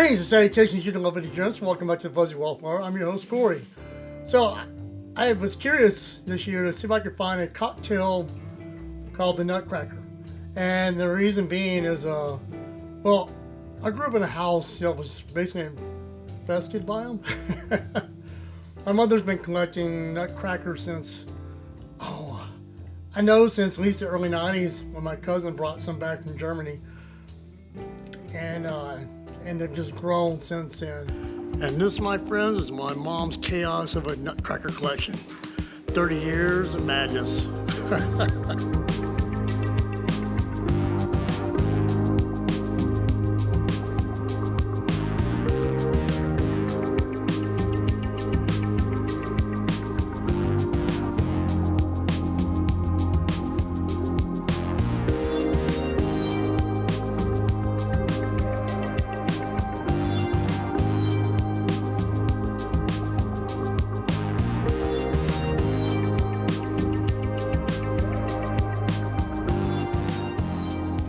Greetings and salutations, you lovely gents. Welcome back to the Fuzzy Wallflower. I'm your host, Corey. So, I was curious this year to see if I could find a cocktail called the Nutcracker. And the reason being is, well, I grew up in a house that was basically infested by them. My mother's been collecting Nutcrackers since at least the early 90s when my cousin brought some back from Germany. And they've just grown since then. And this, my friends, is my mom's chaos of a Nutcracker collection. 30 years of madness.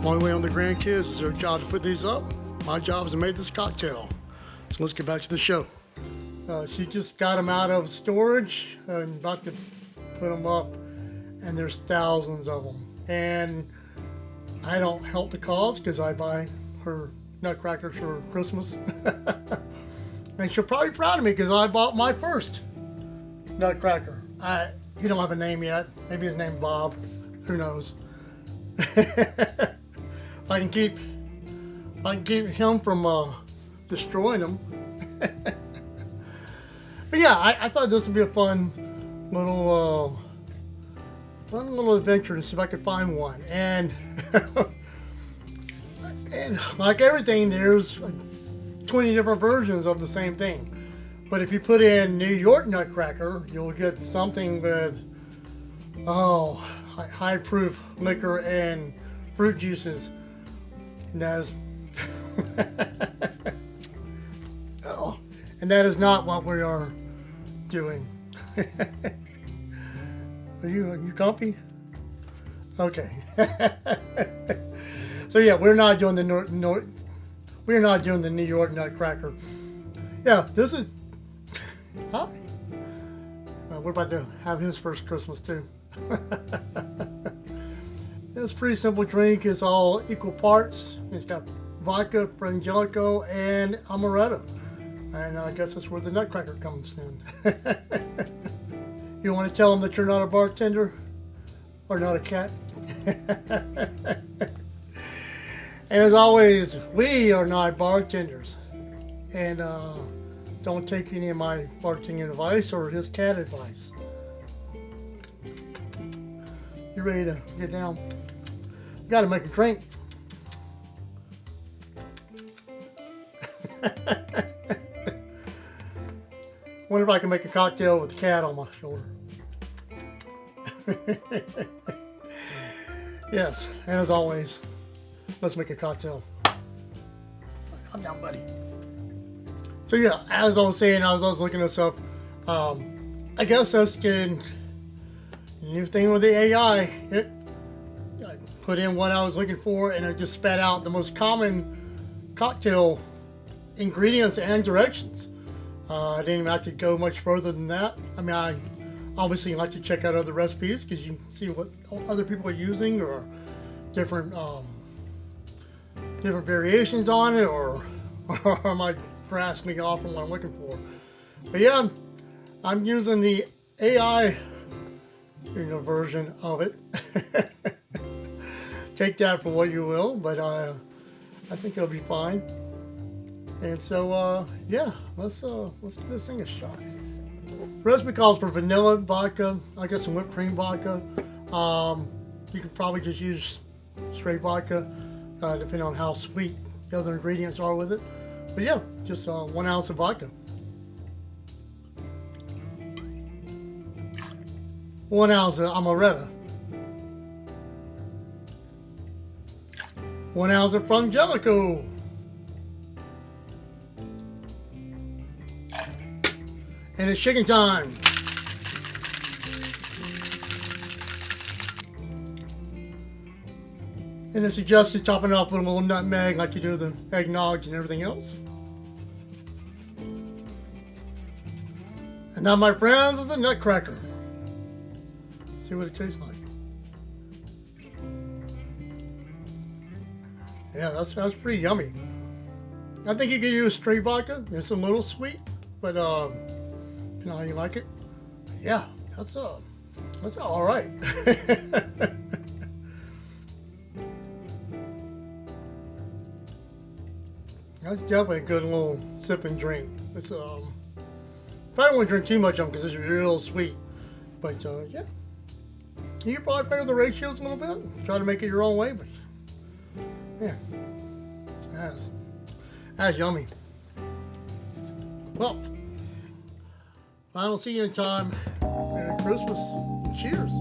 The only way on the grandkids is their job to put these up. My job is to make this cocktail. So let's get back to the show. She just got them out of storage and about to put them up, and there's thousands of them. And I don't help the cause because I buy her Nutcrackers for Christmas. And she'll probably be proud of me because I bought my first Nutcracker. He don't have a name yet. Maybe his name's Bob. Who knows? If I can keep him from destroying them. But yeah, I thought this would be a fun little adventure to see if I could find one. And and like everything, there's 20 different versions of the same thing. But if you put in New York Nutcracker, you'll get something with high proof liquor and fruit juices. And that is and that is not what we are doing. Are you comfy? Okay. So yeah, we're not doing the we're not doing the New York Nutcracker. Yeah, this is hi. We're about to have his first Christmas too. It's a pretty simple drink. It's all equal parts. It's got vodka, Frangelico, and Amaretto. And I guess that's where the Nutcracker comes in. You want to tell them that you're not a bartender? Or not a cat? And as always, we are not bartenders. And don't take any of my bartending advice or his cat advice. You ready to get down? Got to make a drink. Wonder if I can make a cocktail with a cat on my shoulder. Yes, and as always, let's make a cocktail. I'm down, buddy. So yeah, as I was saying, I was looking this up. I guess that's getting new thing with the AI. I put in what I was looking for, and it just spat out the most common cocktail ingredients and directions. I didn't even have to go much further than that. I mean, I obviously like to check out other recipes because you see what other people are using, or different variations on it, or am I drastically off from what I'm looking for? But yeah, I'm using the AI version of it. Take that for what you will, but I think it'll be fine. And so yeah, let's give this thing a shot. Recipe calls for vanilla vodka. I got some whipped cream vodka. You can probably just use straight vodka, depending on how sweet the other ingredients are with it. But yeah, just 1 ounce of vodka. 1 ounce of Amaretto. 1 ounce of Frangelico. And it's shaking time. And it's suggested topping off with a little nutmeg like you do the eggnogs and everything else. And now, my friends, is the Nutcracker. See what it tastes like. Yeah, that's pretty yummy. I think you can use straight vodka. It's a little sweet, but you know how you like it. Yeah, that's all right. That's definitely a good little sipping drink. It's probably don't want to drink too much of them because it's real sweet. But yeah, you can probably play with the ratios a little bit. Try to make it your own way, but yeah, that's yummy. Well, if I don't see you in time, Merry Christmas and cheers.